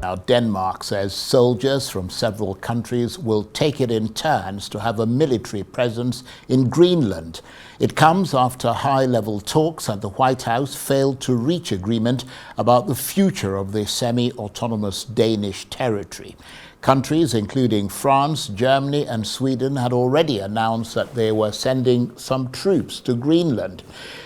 Now, Denmark says soldiers from several countries will take it in turns to have a military presence in Greenland. It comes after high-level talks at the White House failed to reach agreement about the future of the semi-autonomous Danish territory. Countries including France, Germany and Sweden had already announced that they were sending some troops to Greenland.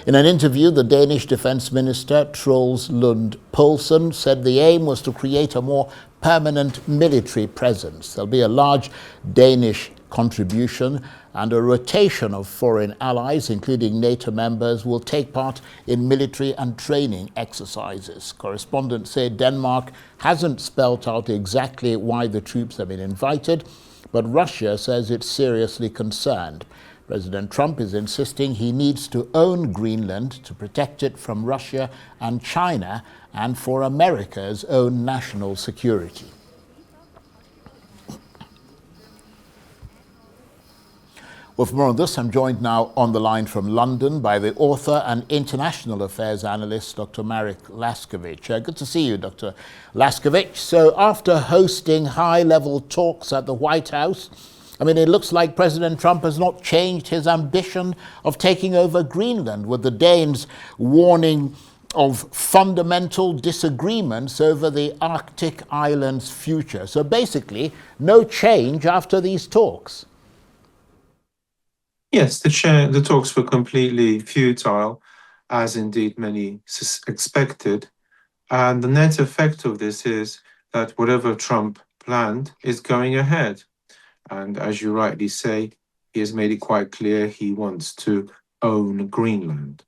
In an interview, the Danish Defence Minister, Troels Lund Poulsen, said the aim was to create a more permanent military presence. There'll be a large Danish contribution, and a rotation of foreign allies, including NATO members, will take part in military and training exercises. Correspondents say Denmark hasn't spelt out exactly why the troops have been invited, but Russia says it's seriously concerned. President Trump is insisting he needs to own Greenland to protect it from Russia and China and for America's own national security. Well, for more on this, I'm joined now on the line from London by the author and international affairs analyst, Dr. Marek Laskiewicz. Good to see you, Dr. Laskiewicz. So after hosting high-level talks at the White House, it looks like President Trump has not changed his ambition of taking over Greenland, with the Danes warning of fundamental disagreements over the Arctic island's future. So basically, no change after these talks. Yes, the talks were completely futile, as indeed many expected. And the net effect of this is that whatever Trump planned is going ahead. And as you rightly say, he has made it quite clear he wants to own Greenland.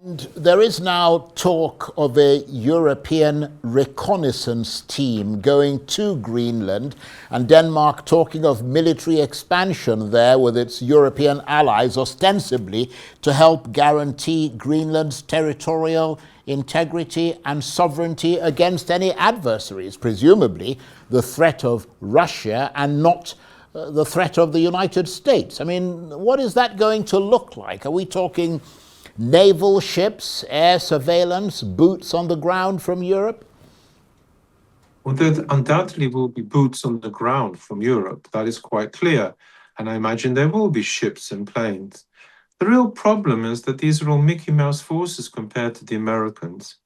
And there is now talk of a European reconnaissance team going to Greenland, and Denmark talking of military expansion there with its European allies, ostensibly to help guarantee Greenland's territorial integrity and sovereignty against any adversaries, presumably the threat of Russia and not the threat of the United States. What is that going to look like? Are we talking naval ships, air surveillance, boots on the ground from Europe? Well, there undoubtedly will be boots on the ground from Europe. That is quite clear. And I imagine there will be ships and planes. The real problem is that these are all Mickey Mouse forces compared to the Americans.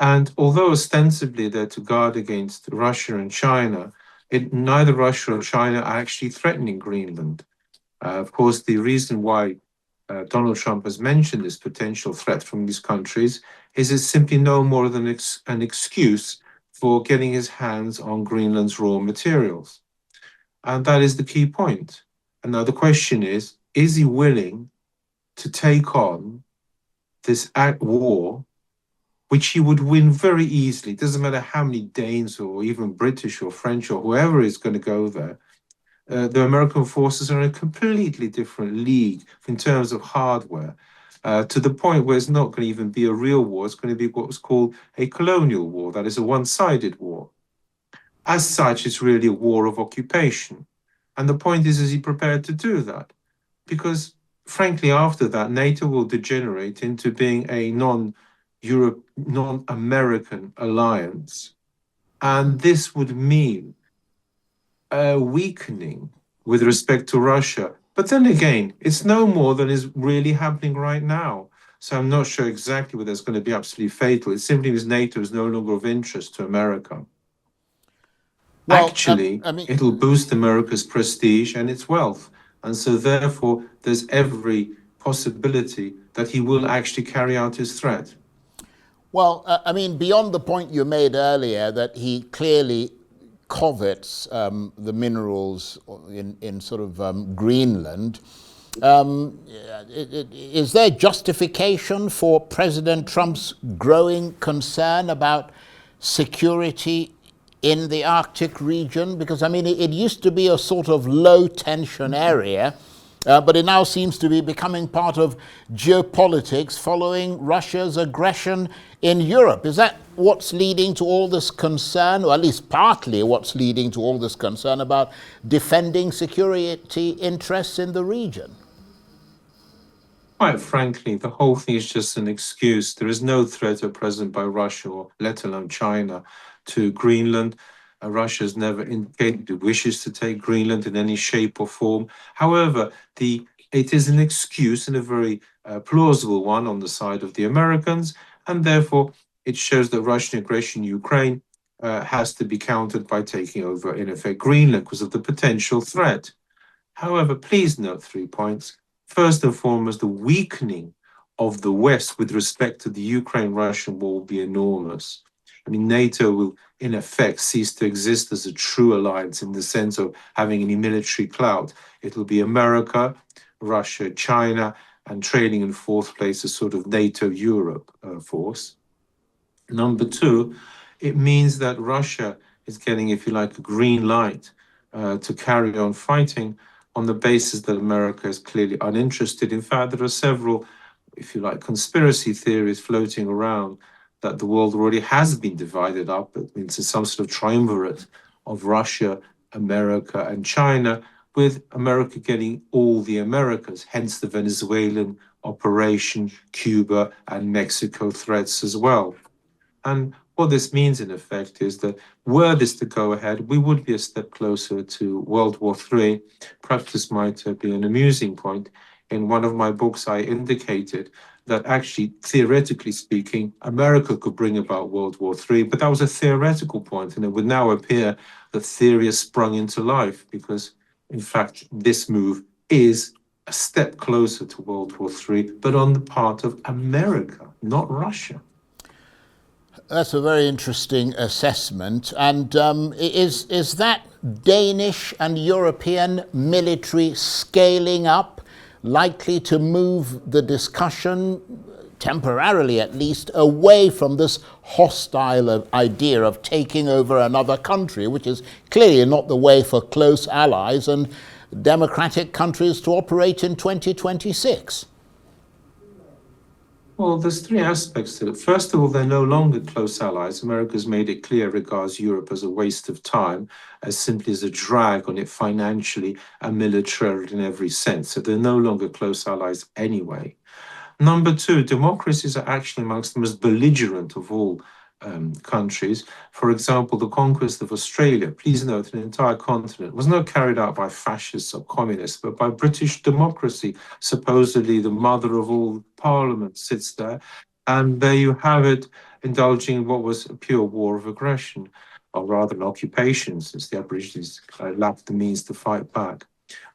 And although ostensibly they're to guard against Russia and China, neither Russia or China are actually threatening Greenland. Of course, the reason why Donald Trump has mentioned this potential threat from these countries is it's simply no more than an excuse for getting his hands on Greenland's raw materials. And that is the key point. And now the question is he willing to take on this war, which he would win very easily? It doesn't matter how many Danes or even British or French or whoever is going to go there. The American forces are in a completely different league in terms of hardware, to the point where it's not going to even be a real war. It's going to be what was called a colonial war, that is a one-sided war. As such, it's really a war of occupation. And the point is he prepared to do that? Because, frankly, after that, NATO will degenerate into being a non-American alliance. And this would mean a weakening with respect to Russia. But then again, it's no more than is really happening right now. So I'm not sure exactly whether it's going to be absolutely fatal. It simply means NATO is no longer of interest to America. Well, actually, it'll boost America's prestige and its wealth. And so therefore, there's every possibility that he will actually carry out his threat. Well, beyond the point you made earlier that he clearly covets the minerals in sort of Greenland, is there justification for President Trump's growing concern about security in the Arctic region? Because, it used to be a sort of low-tension area, but it now seems to be becoming part of geopolitics following Russia's aggression in Europe. Is that what's leading to all this concern, or at least partly what's leading to all this concern about defending security interests in the region? Quite frankly, the whole thing is just an excuse. There is no threat at present by Russia, or let alone China. to Greenland. Russia has never indicated it wishes to take Greenland in any shape or form. However, it is an excuse, and a very plausible one, on the side of the Americans, and therefore it shows that Russian aggression in Ukraine has to be countered by taking over, in effect, Greenland because of the potential threat. However, please note 3 points. First and foremost, the weakening of the West with respect to the Ukraine-Russian war will be enormous. I mean, NATO will, in effect, cease to exist as a true alliance in the sense of having any military clout. It will be America, Russia, China, and trailing in fourth place a sort of NATO-Europe force. Number two, it means that Russia is getting, if you like, a green light to carry on fighting on the basis that America is clearly uninterested. In fact, there are several, if you like, conspiracy theories floating around that the world already has been divided up into some sort of triumvirate of Russia, America, and China, with America getting all the Americas, hence the Venezuelan operation, Cuba, and Mexico threats as well. And what this means, in effect, is that were this to go ahead, we would be a step closer to World War III. Perhaps this might be an amusing point. In one of my books, I indicated that actually, theoretically speaking, America could bring about World War III, but that was a theoretical point, and it would now appear that theory has sprung into life because, in fact, this move is a step closer to World War III, but on the part of America, not Russia. That's a very interesting assessment. And is that Danish and European military scaling up likely to move the discussion, temporarily at least, away from this hostile idea of taking over another country, which is clearly not the way for close allies and democratic countries to operate in 2026? Well, there's three aspects to it. First of all, they're no longer close allies. America's made it clear it regards Europe as a waste of time, as simply as a drag on it financially and militarily in every sense. So they're no longer close allies anyway. Number two, democracies are actually amongst the most belligerent of all countries. For example, the conquest of Australia, please note, an entire continent, was not carried out by fascists or communists, but by British democracy. Supposedly the mother of all parliaments sits there, and there you have it, indulging in what was a pure war of aggression, or rather an occupation, since the Aborigines lacked the means to fight back.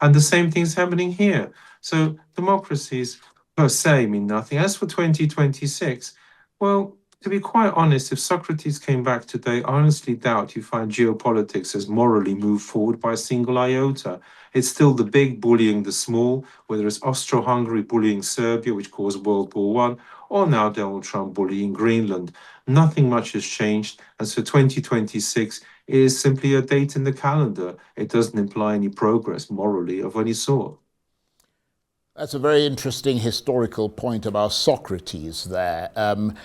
And the same thing's happening here. So democracies per se mean nothing. As for 2026, well, to be quite honest, if Socrates came back today, I honestly doubt you find geopolitics has morally moved forward by a single iota. It's still the big bullying the small, whether it's Austro-Hungary bullying Serbia, which caused World War I, or now Donald Trump bullying Greenland. Nothing much has changed, and so 2026 is simply a date in the calendar. It doesn't imply any progress morally of any sort. That's a very interesting historical point about Socrates there. And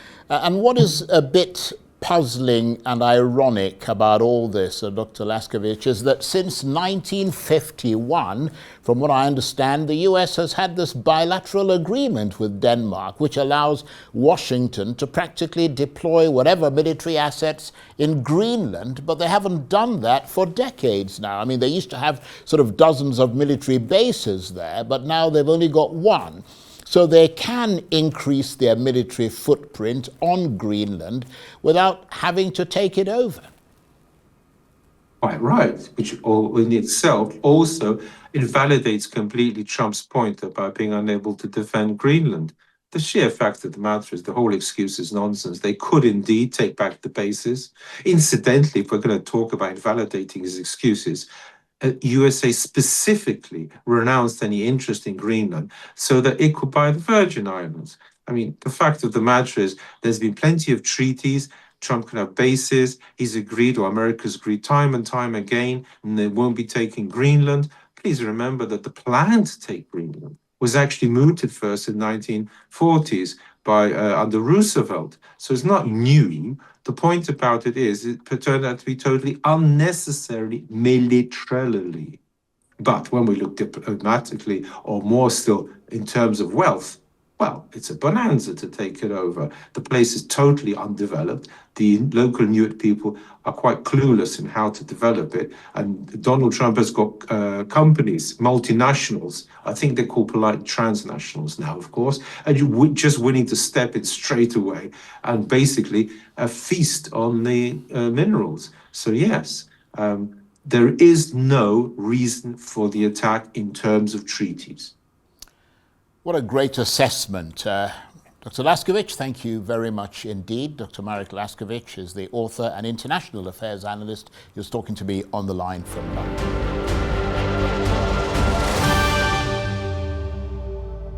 what is a bit puzzling and ironic about all this, Dr. Laskiewicz, is that since 1951, from what I understand, the US has had this bilateral agreement with Denmark, which allows Washington to practically deploy whatever military assets in Greenland, but they haven't done that for decades now. I mean, they used to have sort of dozens of military bases there, but now they've only got one. So they can increase their military footprint on Greenland without having to take it over. Quite right, which in itself also invalidates completely Trump's point about being unable to defend Greenland. The sheer fact of the matter is the whole excuse is nonsense. They could indeed take back the bases. Incidentally, if we're going to talk about invalidating his excuses, USA specifically renounced any interest in Greenland so that it could buy the Virgin Islands. I mean, the fact of the matter is there's been plenty of treaties. Trump can have bases. He's agreed, or America's agreed time and time again, and they won't be taking Greenland. Please remember that the plan to take Greenland was actually mooted first in 1940s by under Roosevelt. So it's not new. The point about it is it turned out to be totally unnecessarily militarily. But when we look diplomatically, or more still in terms of wealth, well, it's a bonanza to take it over. The place is totally undeveloped. The local Inuit people are quite clueless in how to develop it. And Donald Trump has got companies, multinationals. I think they're called polite transnationals now, of course. And you just willing to step in straight away and basically feast on the minerals. So yes, there is no reason for the attack in terms of treaties. What a great assessment. Dr. Laskiewicz, thank you very much indeed. Dr. Marek Laskiewicz is the author and international affairs analyst. He was talking to me on the line from London.